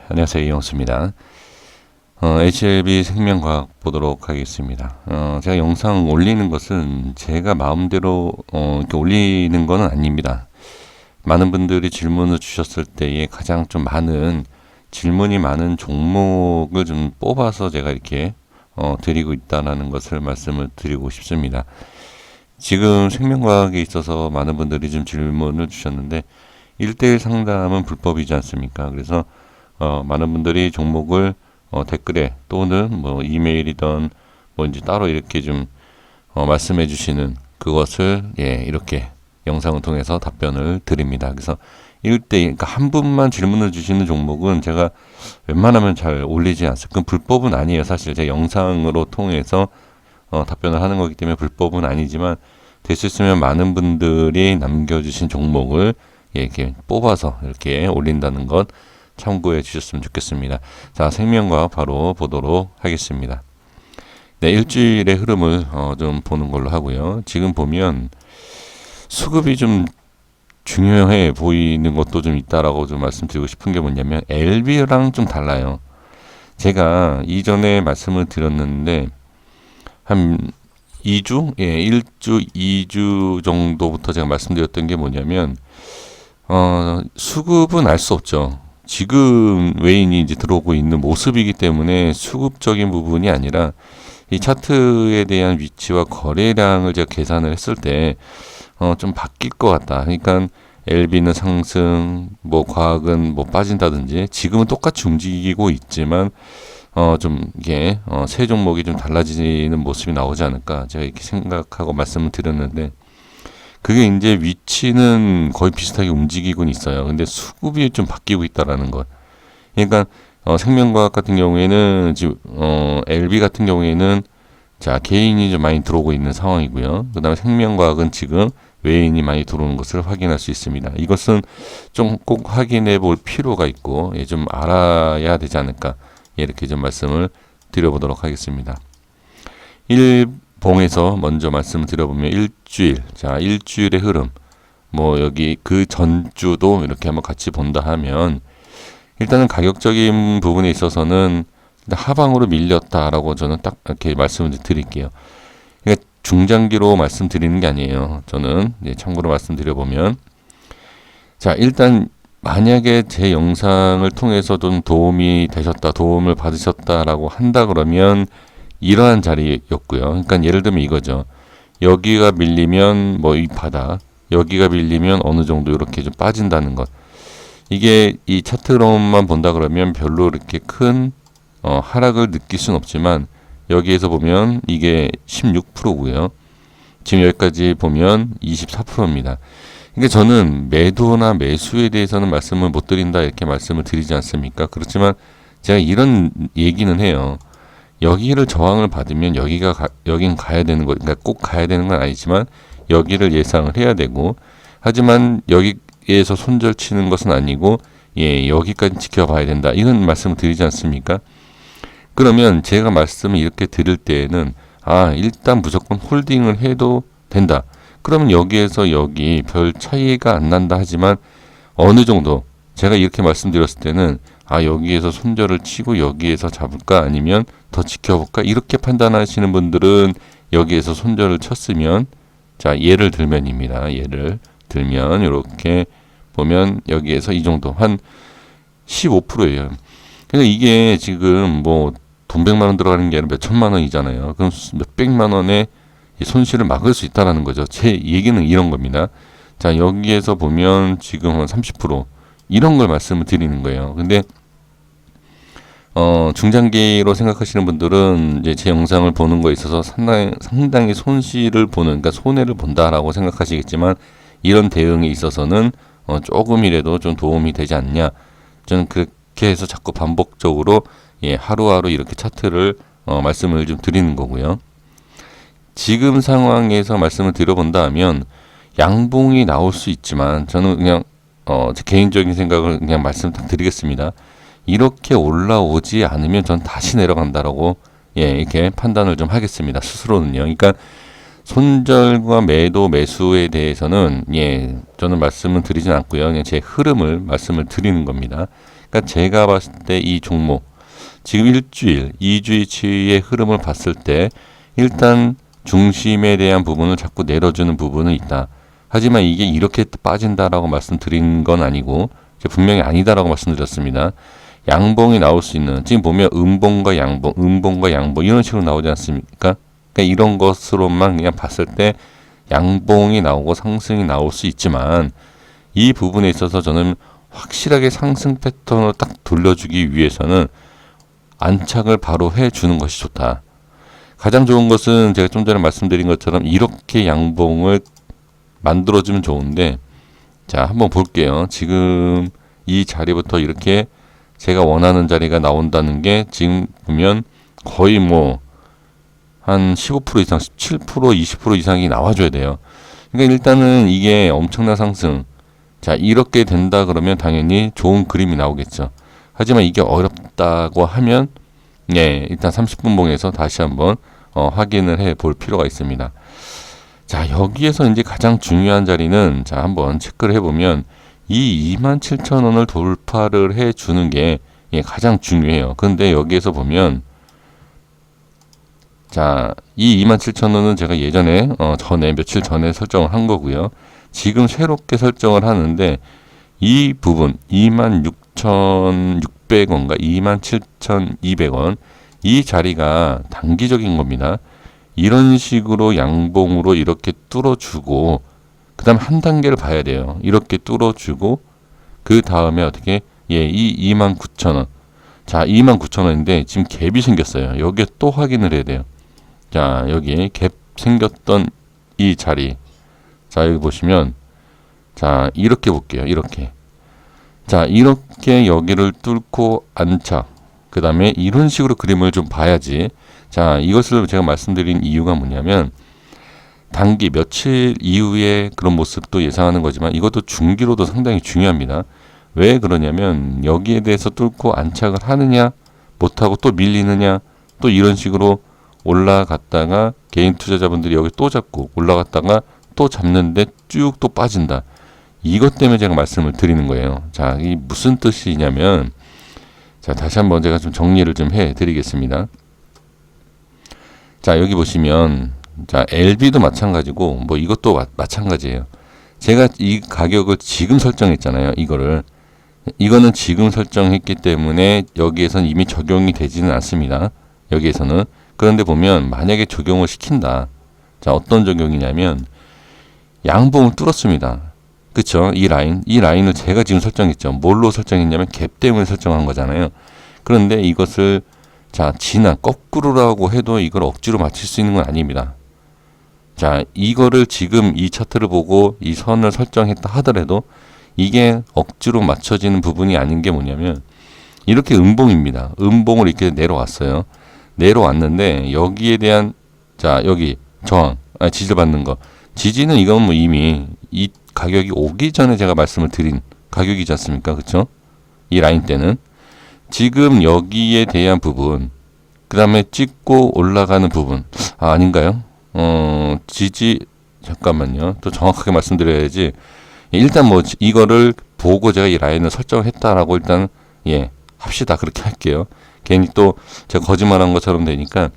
안녕하세요. 이영수입니다. HLB 생명과학 보도록 하겠습니다. 제가 영상 올리는 것은 제가 마음대로 이렇게 올리는 것은 아닙니다. 많은 분들이 질문을 주셨을 때에 가장 좀 많은 질문이 많은 종목을 좀 뽑아서 제가 이렇게 드리고 있다는 것을 말씀을 드리고 싶습니다. 지금 생명과학에 있어서 많은 분들이 좀 질문을 주셨는데 1대1 상담은 불법이지 않습니까? 그래서 많은 분들이 종목을 댓글에 또는 뭐 이메일이든 뭔지 따로 이렇게 좀 말씀해 주시는 그것을 이렇게 영상을 통해서 답변을 드립니다. 그래서 1대1 그러니까 한 분만 질문을 주시는 종목은 제가 웬만하면 잘 올리지 않습니다. 그건 불법은 아니에요. 사실 제 영상으로 통해서 답변을 하는 거기 때문에 불법은 아니지만 될 수 있으면 많은 분들이 남겨주신 종목을 이렇게 뽑아서 이렇게 올린다는 것 참고해 주셨으면 좋겠습니다. 자, 생명과학 바로 보도록 하겠습니다. 네, 일주일의 흐름을 좀 보는 걸로 하고요. 지금 보면 수급이 좀 중요해 보이는 것도 좀 있다라고 좀 말씀드리고 싶은 게 뭐냐면 LB랑 좀 달라요. 제가 이전에 말씀을 드렸는데 한 2주? 1주, 2주 정도부터 제가 말씀드렸던 게 뭐냐면 수급은 알 수 없죠. 지금 외인이 이제 들어오고 있는 모습이기 때문에 수급적인 부분이 아니라 이 차트에 대한 위치와 거래량을 제가 계산을 했을 때 좀 바뀔 것 같다. 그러니까 LB는 상승, 뭐 과학은 뭐 빠진다든지 지금은 똑같이 움직이고 있지만 좀 이게 세 종목이 좀 달라지는 모습이 나오지 않을까 제가 이렇게 생각하고 말씀을 드렸는데 그게 이제 위치는 거의 비슷하게 움직이곤 있어요. 근데 수급이 좀 바뀌고 있다라는 것. 그러니까 생명과학 같은 경우에는 지금 LB 같은 경우에는 자 개인이 좀 많이 들어오고 있는 상황이고요. 그다음에 생명과학은 지금 외인이 많이 들어오는 것을 확인할 수 있습니다. 이것은 좀 꼭 확인해 볼 필요가 있고 좀 알아야 되지 않을까 이렇게 좀 말씀을 드려보도록 하겠습니다. 봉에서 먼저 말씀을 드려보면 일주일, 자 일주일의 흐름, 뭐 여기 그 전주도 이렇게 한번 같이 본다 하면 일단은 가격적인 부분에 있어서는 하방으로 밀렸다라고 저는 딱 이렇게 말씀을 드릴게요. 그러니까 중장기로 말씀드리는 게 아니에요. 저는 참고로 말씀드려보면 자 일단 만약에 제 영상을 통해서 좀 도움이 되셨다, 도움을 받으셨다라고 한다 그러면 이러한 자리였고요. 그러니까 예를 들면 이거죠. 여기가 밀리면 뭐 이 바닥, 여기가 밀리면 어느 정도 이렇게 좀 빠진다는 것. 이게 이 차트로만 본다 그러면 별로 이렇게 큰 하락을 느낄 수는 없지만 여기에서 보면 이게 16%고요. 지금 여기까지 보면 24%입니다. 그러니까 저는 매도나 매수에 대해서는 말씀을 못 드린다 이렇게 말씀을 드리지 않습니까? 그렇지만 제가 이런 얘기는 해요. 여기를 저항을 받으면 여긴 가야 되는 거, 그러니까 꼭 가야 되는 건 아니지만 여기를 예상을 해야 되고, 하지만 여기에서 손절 치는 것은 아니고, 여기까지 지켜봐야 된다. 이런 말씀을 드리지 않습니까? 그러면 제가 말씀을 이렇게 드릴 때에는, 일단 무조건 홀딩을 해도 된다. 그러면 여기에서 여기 별 차이가 안 난다 하지만 어느 정도 제가 이렇게 말씀드렸을 때는 여기에서 손절을 치고 여기에서 잡을까 아니면 더 지켜볼까 이렇게 판단하시는 분들은 여기에서 손절을 쳤으면 자 예를 들면입니다. 예를 들면 이렇게 보면 여기에서 이 정도 한 15%예요. 그러니까 이게 지금 뭐 돈 100만 원 들어가는 게 아니라 몇 천만 원이잖아요. 그럼 몇 백만 원의 손실을 막을 수 있다라는 거죠. 제 얘기는 이런 겁니다. 자 여기에서 보면 지금 한 30% 이런 걸 말씀을 드리는 거예요. 근데 중장기로 생각하시는 분들은 이제 제 영상을 보는 거에 있어서 상당히 손실을 보는, 그러니까 손해를 본다라고 생각하시겠지만 이런 대응에 있어서는 조금이라도 좀 도움이 되지 않냐. 저는 그렇게 해서 자꾸 반복적으로 하루하루 이렇게 차트를 말씀을 좀 드리는 거고요. 지금 상황에서 말씀을 드려본다 하면 양봉이 나올 수 있지만 저는 그냥 제 개인적인 생각을 그냥 말씀 드리겠습니다. 이렇게 올라오지 않으면 전 다시 내려간다라고 이렇게 판단을 좀 하겠습니다. 스스로는요. 그러니까 손절과 매도 매수에 대해서는 저는 말씀을 드리진 않고요. 그냥 제 흐름을 말씀을 드리는 겁니다. 그러니까 제가 봤을 때 이 종목 지금 일주일, 2주치의 흐름을 봤을 때 일단 중심에 대한 부분을 자꾸 내려주는 부분은 있다. 하지만 이게 이렇게 빠진다라고 말씀드린 건 아니고 분명히 아니다라고 말씀드렸습니다. 양봉이 나올 수 있는, 지금 보면 음봉과 양봉, 음봉과 양봉 이런 식으로 나오지 않습니까? 그러니까 이런 것으로만 그냥 봤을 때 양봉이 나오고 상승이 나올 수 있지만 이 부분에 있어서 저는 확실하게 상승 패턴으로 딱 돌려주기 위해서는 안착을 바로 해주는 것이 좋다. 가장 좋은 것은 제가 좀 전에 말씀드린 것처럼 이렇게 양봉을 만들어주면 좋은데, 자 한번 볼게요. 지금 이 자리부터 이렇게 제가 원하는 자리가 나온다는 게 지금 보면 거의 뭐 한 15% 이상, 17%, 20% 이상이 나와줘야 돼요. 그러니까 일단은 이게 엄청난 상승. 자 이렇게 된다 그러면 당연히 좋은 그림이 나오겠죠. 하지만 이게 어렵다고 하면 일단 30분 봉에서 다시 한번 확인을 해 볼 필요가 있습니다. 자 여기에서 이제 가장 중요한 자리는, 자 한번 체크를 해보면 이 27,000원을 돌파를 해주는 게 가장 중요해요. 근데 여기에서 보면, 자 이 27,000원은 제가 예전에 전에 며칠 전에 설정을 한 거고요. 지금 새롭게 설정을 하는데 이 부분 26,600원과 27,200원 이 자리가 단기적인 겁니다. 이런 식으로 양봉으로 이렇게 뚫어주고 그 다음 한 단계를 봐야 돼요. 이렇게 뚫어주고 그 다음에 어떻게 이 29,000원, 자 29,000원인데 지금 갭이 생겼어요. 여기에 또 확인을 해야 돼요. 자 여기 갭 생겼던 이 자리, 자 여기 보시면, 자 이렇게 볼게요. 이렇게, 자 이렇게 여기를 뚫고 안착, 그 다음에 이런 식으로 그림을 좀 봐야지. 자 이것을 제가 말씀드린 이유가 뭐냐면 단기 며칠 이후에 그런 모습도 예상하는 거지만 이것도 중기로도 상당히 중요합니다. 왜 그러냐면 여기에 대해서 뚫고 안착을 하느냐 못하고 또 밀리느냐, 또 이런 식으로 올라갔다가 개인 투자자분들이 여기 또 잡고 올라갔다가 또 잡는데 쭉 또 빠진다. 이것 때문에 제가 말씀을 드리는 거예요. 자, 이 무슨 뜻이냐면, 자, 다시 한번 제가 좀 정리를 좀 해 드리겠습니다. 자, 여기 보시면, 자, LB도 마찬가지고, 뭐 이것도 마찬가지예요. 제가 이 가격을 지금 설정했잖아요. 이거는 지금 설정했기 때문에 여기에선 이미 적용이 되지는 않습니다. 여기에서는. 그런데 보면 만약에 적용을 시킨다. 자, 어떤 적용이냐면 양봉을 뚫었습니다. 그쵸? 이 라인을 제가 지금 설정했죠. 뭘로 설정했냐면 갭 때문에 설정한 거잖아요. 그런데 이것을 자, 거꾸로라고 해도 이걸 억지로 맞출 수 있는 건 아닙니다. 자, 이거를 지금 이 차트를 보고 이 선을 설정했다 하더라도 이게 억지로 맞춰지는 부분이 아닌 게 뭐냐면 이렇게 음봉입니다. 음봉을 이렇게 내려왔어요. 내려왔는데 여기에 대한, 자 여기 저항, 지지를 받는 거, 지지는 이건 뭐 이미 이 가격이 오기 전에 제가 말씀을 드린 가격이지 않습니까? 그쵸? 이 라인 때는 지금 여기에 대한 부분, 그 다음에 찍고 올라가는 부분, 아닌가요? 지지, 잠깐만요. 또 정확하게 말씀드려야지. 일단 뭐 이거를 보고 제가 이 라인을 설정을 했다라고 일단 합시다. 그렇게 할게요. 괜히 또 제가 거짓말한 것처럼 되니까.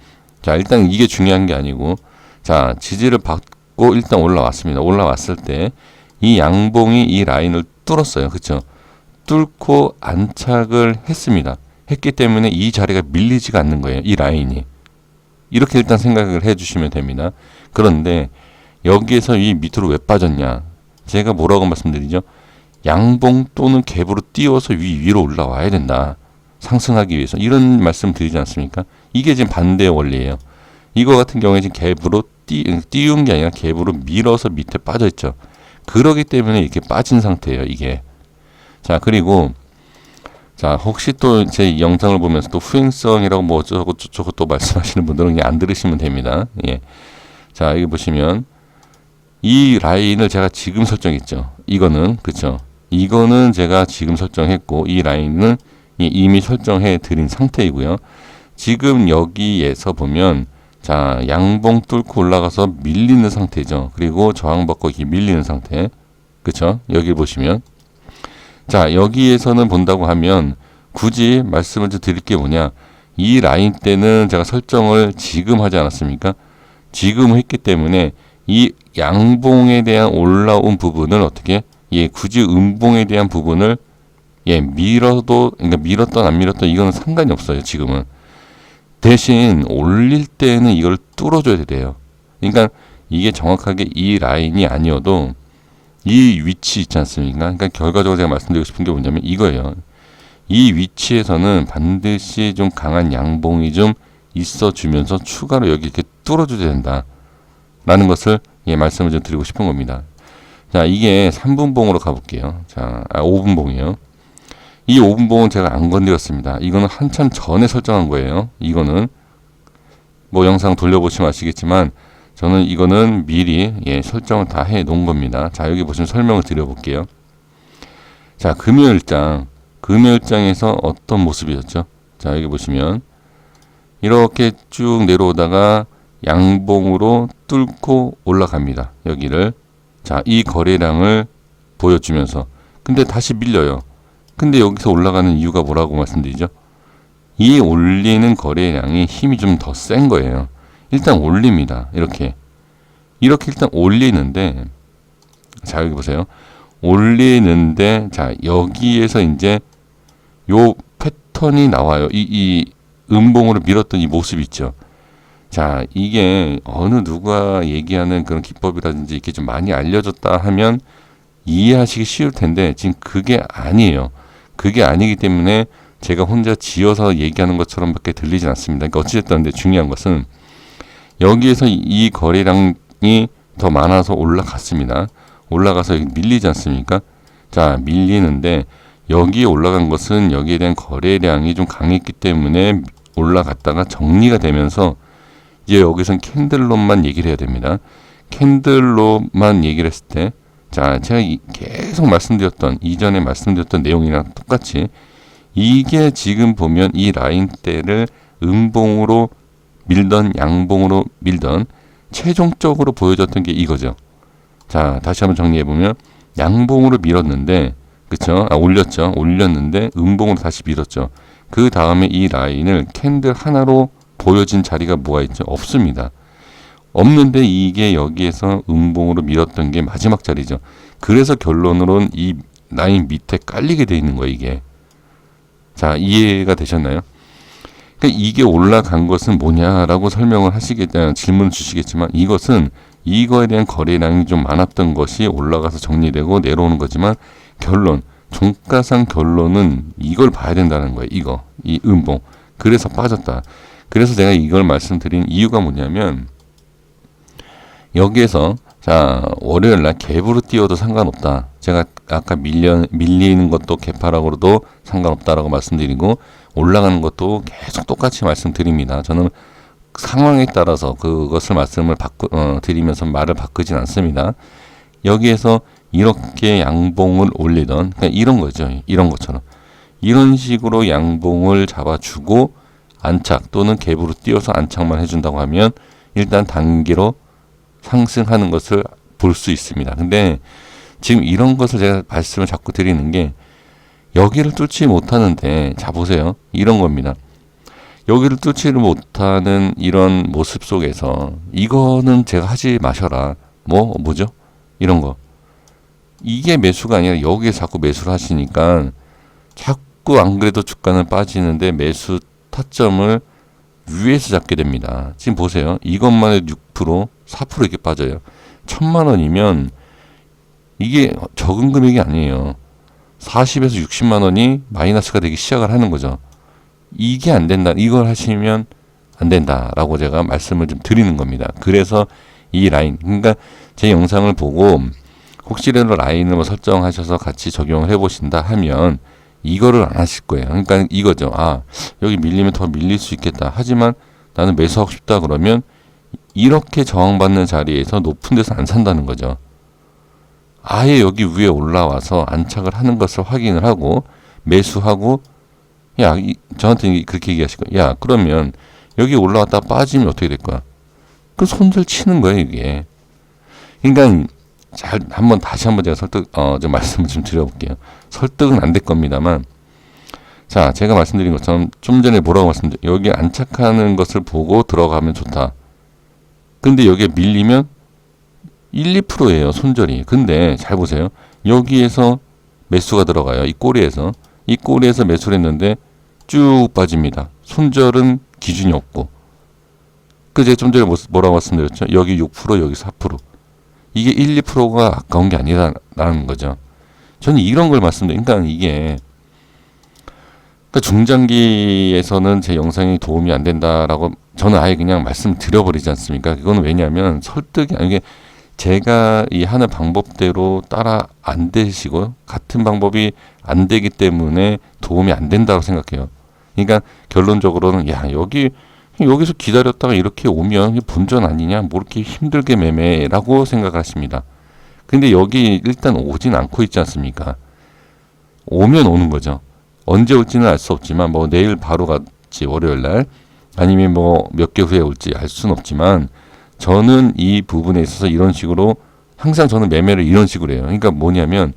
자, 일단 이게 중요한 게 아니고, 자 지지를 받고 일단 올라왔습니다. 올라왔을 때 이 양봉이 이 라인을 뚫었어요. 그쵸? 뚫고 안착을 했습니다. 했기 때문에 이 자리가 밀리지가 않는 거예요. 이 라인이. 이렇게 일단 생각을 해주시면 됩니다. 그런데 여기에서 이 밑으로 왜 빠졌냐? 제가 뭐라고 말씀드리죠? 양봉 또는 갭으로 띄워서 위로 올라와야 된다. 상승하기 위해서. 이런 말씀 드리지 않습니까? 이게 지금 반대의 원리예요. 이거 같은 경우에 지금 갭으로 띄운 게 아니라 갭으로 밀어서 밑에 빠져있죠. 그러기 때문에 이렇게 빠진 상태예요. 이게. 자, 그리고 자, 혹시 또 제 영상을 보면서 또 후행성이라고 뭐 어쩌고 저쩌고 또 말씀하시는 분들은 그냥 안 들으시면 됩니다. 자, 여기 보시면 이 라인을 제가 지금 설정했죠. 이거는, 그쵸? 이거는 제가 지금 설정했고, 이 라인은 이미 설정해 드린 상태이고요. 지금 여기에서 보면, 자, 양봉 뚫고 올라가서 밀리는 상태죠. 그리고 저항받고 이렇게 밀리는 상태. 그쵸? 여기 보시면. 자, 여기에서는 본다고 하면, 굳이 말씀을 좀 드릴 게 뭐냐. 이 라인 때는 제가 설정을 지금 하지 않았습니까? 지금 했기 때문에 이 양봉에 대한 올라온 부분을 어떻게, 굳이 음봉에 대한 부분을, 밀어도, 그러니까 밀었던 안 밀었던 이거는 상관이 없어요, 지금은. 대신 올릴 때는 이걸 뚫어줘야 돼요. 그러니까 이게 정확하게 이 라인이 아니어도 이 위치 있지 않습니까? 그러니까 결과적으로 제가 말씀드리고 싶은 게 뭐냐면 이거예요. 이 위치에서는 반드시 좀 강한 양봉이 좀 있어주면서 추가로 여기 이렇게 뚫어줘야 된다. 라는 것을 말씀을 좀 드리고 싶은 겁니다. 자, 이게 3분봉으로 가볼게요. 자, 5분봉이에요. 이 5분봉은 제가 안 건드렸습니다. 이거는 한참 전에 설정한 거예요. 이거는 뭐 영상 돌려보시면 아시겠지만 저는 이거는 미리 설정을 다 해 놓은 겁니다. 자, 여기 보시면 설명을 드려볼게요. 자, 금요일장에서 어떤 모습이었죠? 자, 여기 보시면 이렇게 쭉 내려오다가 양봉으로 뚫고 올라갑니다. 여기를. 자, 이 거래량을 보여주면서. 근데 다시 밀려요. 근데 여기서 올라가는 이유가 뭐라고 말씀드리죠? 이 올리는 거래량이 힘이 좀 더 센 거예요. 일단 올립니다. 이렇게 일단 올리는데, 자, 여기 보세요. 올리는데, 자, 여기에서 이제 요 패턴이 나와요. 이 음봉으로 밀었던 이 모습 있죠. 자, 이게 어느 누가 얘기하는 그런 기법이라든지 이렇게 좀 많이 알려졌다 하면 이해하시기 쉬울 텐데 지금 그게 아니에요. 그게 아니기 때문에 제가 혼자 지어서 얘기하는 것처럼 밖에 들리진 않습니다. 그러니까 어찌됐든 근데 중요한 것은 여기에서 이 거래량이 더 많아서 올라갔습니다. 올라가서 여기 밀리지 않습니까? 자, 밀리는데 여기에 올라간 것은 여기에 대한 거래량이 좀 강했기 때문에 올라갔다가 정리가 되면서 이제 여기선 캔들로만 얘기를 해야 됩니다. 캔들로만 얘기를 했을 때, 자, 제가 계속 말씀드렸던, 이전에 말씀드렸던 내용이랑 똑같이 이게 지금 보면 이 라인대를 음봉으로 밀던 양봉으로 밀던 최종적으로 보여줬던 게 이거죠. 자, 다시 한번 정리해보면 양봉으로 밀었는데, 그쵸? 올렸죠. 올렸는데 음봉으로 다시 밀었죠. 그 다음에 이 라인을 캔들 하나로 보여진 자리가 뭐가 있죠? 없습니다. 없는데 이게 여기에서 음봉으로 밀었던 게 마지막 자리죠. 그래서 결론으로는 이 라인 밑에 깔리게 돼 있는 거예요, 이게. 자, 이해가 되셨나요? 그러니까 이게 올라간 것은 뭐냐라고 설명을 질문을 주시겠지만 이것은 이거에 대한 거래량이 좀 많았던 것이 올라가서 정리되고 내려오는 거지만 종가상 결론은 이걸 봐야 된다는 거예요. 이 음봉. 그래서 빠졌다. 그래서 제가 이걸 말씀드린 이유가 뭐냐면 여기에서 자, 월요일날 갭으로 띄워도 상관없다. 제가 아까 밀리는 것도 개파락으로도 상관없다라고 말씀드리고 올라가는 것도 계속 똑같이 말씀드립니다. 저는 상황에 따라서 그것을 말씀을 드리면서 말을 바꾸진 않습니다. 여기에서 이렇게 양봉을 올리던 그냥 이런 거죠. 이런 것처럼 이런 식으로 양봉을 잡아주고 안착 또는 갭으로 띄워서 안착만 해준다고 하면 일단 단기로 상승하는 것을 볼 수 있습니다. 근데 지금 이런 것을 제가 말씀을 자꾸 드리는 게 여기를 뚫지 못하는데 자 보세요. 이런 겁니다. 여기를 뚫지를 못하는 이런 모습 속에서 이거는 제가 하지 마셔라. 뭐죠? 이런 거. 이게 매수가 아니라 여기에 자꾸 매수를 하시니까 자꾸 안 그래도 주가는 빠지는데 매수 타점을 위에서 잡게 됩니다. 지금 보세요. 이것만 해도 6%, 4% 이렇게 빠져요. 1,000만 원이면 이게 적은 금액이 아니에요. 40에서 60만 원이 마이너스가 되기 시작을 하는 거죠. 이게 안 된다. 이걸 하시면 안 된다라고 제가 말씀을 좀 드리는 겁니다. 그래서 이 라인, 그러니까 제 영상을 보고 혹시라도 라인을 뭐 설정하셔서 같이 적용을 해보신다 하면 이거를 안 하실 거예요. 그러니까 이거죠. 아, 여기 밀리면 더 밀릴 수 있겠다. 하지만 나는 매수하고 싶다 그러면 이렇게 저항받는 자리에서 높은 데서 안 산다는 거죠. 아예 여기 위에 올라와서 안착을 하는 것을 확인을 하고 매수하고 저한테 그렇게 얘기하실 거예요. 야, 그러면 여기 올라왔다 빠지면 어떻게 될 거야? 그 손들 치는 거예요, 이게. 그러니까 다시 한번 제가 좀 말씀을 좀 드려볼게요. 설득은 안 될 겁니다만, 자, 제가 말씀드린 것처럼 좀 전에 뭐라고 말씀드렸죠? 여기 안착하는 것을 보고 들어가면 좋다. 근데 여기에 밀리면 1, 2%예요, 손절이. 근데 잘 보세요. 여기에서 매수가 들어가요. 이 꼬리에서. 이 꼬리에서 매수를 했는데 쭉 빠집니다. 손절은 기준이 없고. 제가 좀 전에 뭐라고 말씀드렸죠? 여기 6%, 여기 4%. 이게 1, 2%가 아까운 게 아니라는 거죠. 저는 이런 걸 말씀드려요. 그러니까 이게 중장기에서는 제 영상이 도움이 안 된다라고 저는 아예 그냥 말씀드려버리지 않습니까? 그거는 왜냐하면 설득이 아니게 제가 이 하는 방법대로 따라 안 되시고 같은 방법이 안 되기 때문에 도움이 안 된다고 생각해요. 그러니까 결론적으로는 야 여기서 기다렸다가 이렇게 오면 본전 아니냐 뭐 이렇게 힘들게 매매라고 생각하십니다. 근데 여기 일단 오진 않고 있지 않습니까? 오면 오는 거죠. 언제 올지는 알 수 없지만 뭐 내일 바로 갈지 월요일 날 아니면 뭐 몇 개 후에 올지 알 수는 없지만 저는 이 부분에 있어서 이런 식으로 항상 저는 매매를 이런 식으로 해요. 그러니까 뭐냐면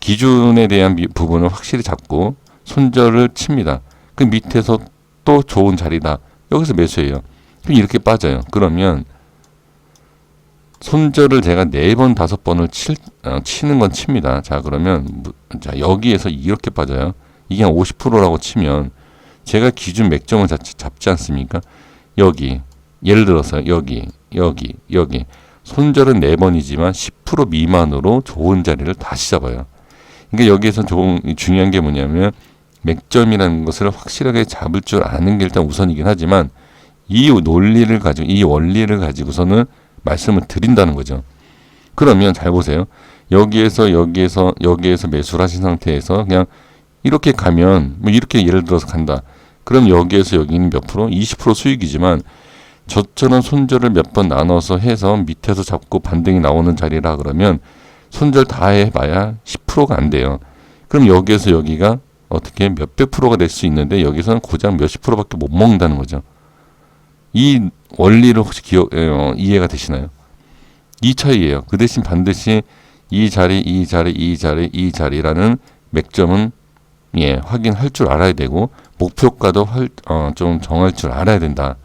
기준에 대한 부분을 확실히 잡고 손절을 칩니다. 그 밑에서 또 좋은 자리다. 여기서 매수해요. 그럼 이렇게 빠져요. 그러면 손절을 제가 4번, 5번을 치는 건 칩니다. 자, 그러면 자, 여기에서 이렇게 빠져요. 이게 한 50%라고 치면 제가 기준 맥점을 잡지 않습니까? 여기 예를 들어서 여기 손절은 4번이지만 10% 미만으로 좋은 자리를 다시 잡아요. 그러니까 여기에서 중요한 게 뭐냐면 맥점이라는 것을 확실하게 잡을 줄 아는 게 일단 우선이긴 하지만 이 논리를 가지고 이 원리를 가지고서는 말씀을 드린다는 거죠. 그러면 잘 보세요. 여기에서 매수를 하신 상태에서 그냥 이렇게 가면 뭐 이렇게 예를 들어서 간다. 그럼 여기에서 여기는 몇 프로? 20% 수익이지만 저처럼 손절을 몇 번 나눠서 해서 밑에서 잡고 반등이 나오는 자리라 그러면 손절 다 해봐야 10%가 안 돼요. 그럼 여기에서 여기가 어떻게 몇백 프로가 될 수 있는데 여기서는 고작 몇십 프로밖에 못 먹는다는 거죠. 이 원리를 혹시 이해가 되시나요? 이 차이예요. 그 대신 반드시 이 자리라는 맥점은 확인할 줄 알아야 되고 목표가도 좀 정할 줄 알아야 된다.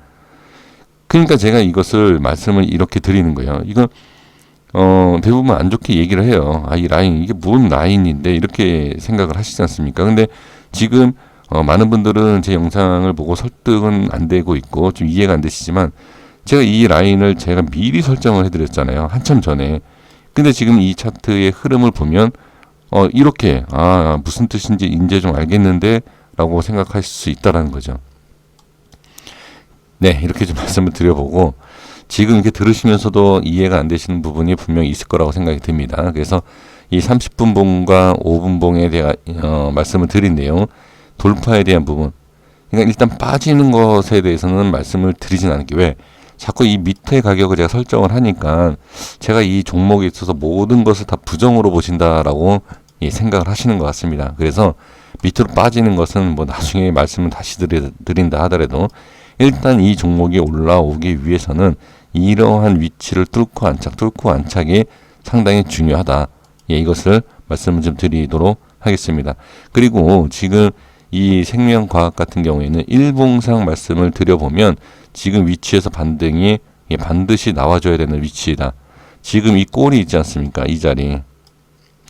그러니까 제가 이것을 말씀을 이렇게 드리는 거예요. 이건 대부분 안 좋게 얘기를 해요. 이 라인 이게 뭔 라인인데 이렇게 생각을 하시지 않습니까? 근데 지금 많은 분들은 제 영상을 보고 설득은 안 되고 있고 좀 이해가 안 되시지만 제가 이 라인을 제가 미리 설정을 해드렸잖아요. 한참 전에. 근데 지금 이 차트의 흐름을 보면 이렇게 무슨 뜻인지 이제 좀 알겠는데 라고 생각하실 수 있다라는 거죠. 네, 이렇게 좀 말씀을 드려보고 지금 이렇게 들으시면서도 이해가 안 되시는 부분이 분명히 있을 거라고 생각이 듭니다. 그래서 이 30분 봉과 5분 봉에 대한 말씀을 드린 내용, 돌파에 대한 부분. 그러니까 일단 빠지는 것에 대해서는 말씀을 드리진 않을게. 왜? 자꾸 이 밑에 가격을 제가 설정을 하니까 제가 이 종목에 있어서 모든 것을 다 부정으로 보신다라고 생각을 하시는 것 같습니다. 그래서 밑으로 빠지는 것은 뭐 나중에 말씀을 다시 드린다 하더라도 일단 이 종목이 올라오기 위해서는 이러한 위치를 뚫고 안착이 상당히 중요하다. 이것을 말씀을 좀 드리도록 하겠습니다. 그리고 지금 이 생명과학 같은 경우에는 일봉상 말씀을 드려보면 지금 위치에서 반등이 반드시 나와줘야 되는 위치이다. 지금 이 꼬리 있지 않습니까? 이 자리.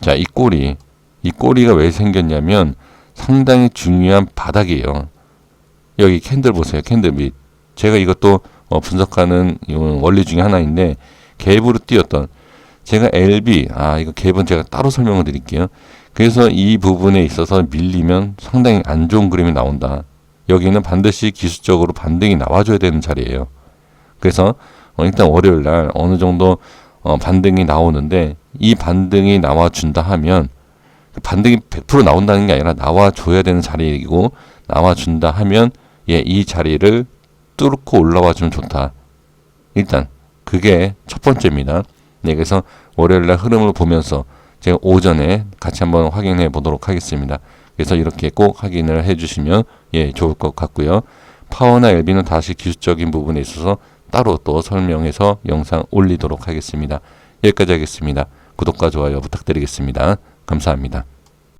자, 이 꼬리가 왜 생겼냐면 상당히 중요한 바닥이에요. 여기 캔들 보세요. 캔들 밑. 제가 이것도 분석하는 원리 중에 하나인데 갭으로 띄었던 제가 LB 이거 갭은 제가 따로 설명을 드릴게요. 그래서 이 부분에 있어서 밀리면 상당히 안 좋은 그림이 나온다. 여기는 반드시 기술적으로 반등이 나와줘야 되는 자리예요. 그래서 일단 월요일 날 어느 정도 반등이 나오는데 이 반등이 나와준다 하면 반등이 100% 나온다는 게 아니라 나와줘야 되는 자리이고 나와준다 하면 이 자리를 뚫고 올라와 주면 좋다. 일단 그게 첫 번째입니다. 네, 그래서 월요일날 흐름을 보면서 제가 오전에 같이 한번 확인해 보도록 하겠습니다. 그래서 이렇게 꼭 확인을 해주시면 좋을 것 같고요. 파워나 LB는 다시 기술적인 부분에 있어서 따로 또 설명해서 영상 올리도록 하겠습니다. 여기까지 하겠습니다. 구독과 좋아요 부탁드리겠습니다. 감사합니다.